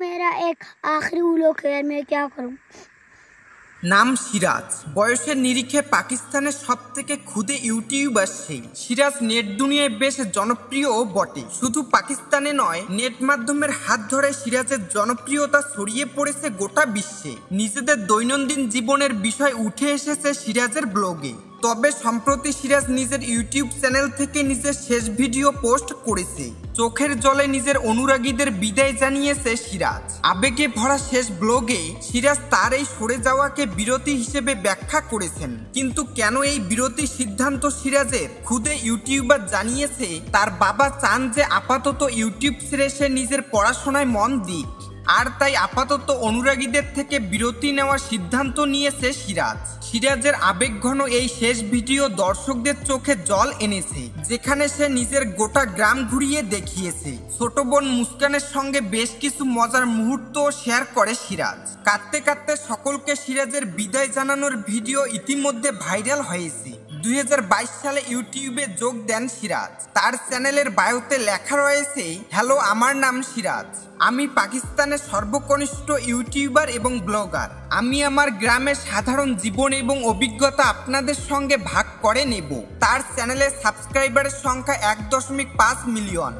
मेरा एक आखिरी उलोक है, मैं क्या करूं। নাম সিরাজ, বয়সের নিরিখে পাকিস্তানের সবথেকে ক্ষুদে ইউটিউবার সেই সিরাজ নেট দুনিয়ায় বেশ জনপ্রিয়ও বটে। শুধু পাকিস্তানে নয়, নেট মাধ্যমের হাত ধরে সিরাজের জনপ্রিয়তা ছড়িয়ে পড়েছে গোটা বিশ্বে। নিজেদের দৈনন্দিন জীবনের বিষয় উঠে এসেছে সিরাজের ব্লগে। তবে সম্প্রতি সিরাজ নিজের ইউটিউব চ্যানেল থেকে নিজের শেষ ভিডিও পোস্ট করেছে। চোখের জলে নিজের অনুরাগীদের বিদায় জানিয়েছে সিরাজ। আবেগে ভরা শেষ ব্লগে সিরাজ তার এই সরে যাওয়াকে বিরতি হিসেবে ব্যাখ্যা করেছেন। কিন্তু কেন এই বিরতির সিদ্ধান্ত সিরাজের? খুদে ইউটিউবার জানিয়েছে তার বাবা চান যে আপাতত ইউটিউব ছেড়ে সে নিজের পড়াশোনায় মন দিক, আর তাই আপাতত অনুরাগীদের থেকে বিরতি নেওয়ার সিদ্ধান্ত নিয়েছে সিরাজ। সিরাজের আবেগঘন এই শেষ ভিডিও দর্শকদের চোখে জল এনেছে, যেখানে সে নিজের গোটা গ্রাম ঘুরিয়ে দেখিয়েছে। ছোট বোন মুস্কানের সঙ্গে বেশ কিছু মজার মুহূর্ত শেয়ার করে সিরাজ। কাঁদতে কাঁদতে সকলকে সিরাজের বিদায় জানানোর ভিডিও ইতিমধ্যে ভাইরাল হয়েছে। 2022 সালে ইউটিউবে যোগ দেন সিরাজ। তার চ্যানেলের বায়োতে লেখা রয়েছে, হ্যালো, আমার নাম সিরাজ। আমি পাকিস্তানের সর্বকনিষ্ঠ ইউটিউবার এবং ব্লগার। আমি আমার গ্রামের সাধারণ জীবন এবং অভিজ্ঞতা আপনাদের সঙ্গে ভাগ করে নেব। তার চ্যানেলের সাবস্ক্রাইবারের সংখ্যা 1.5 মিলিয়ন।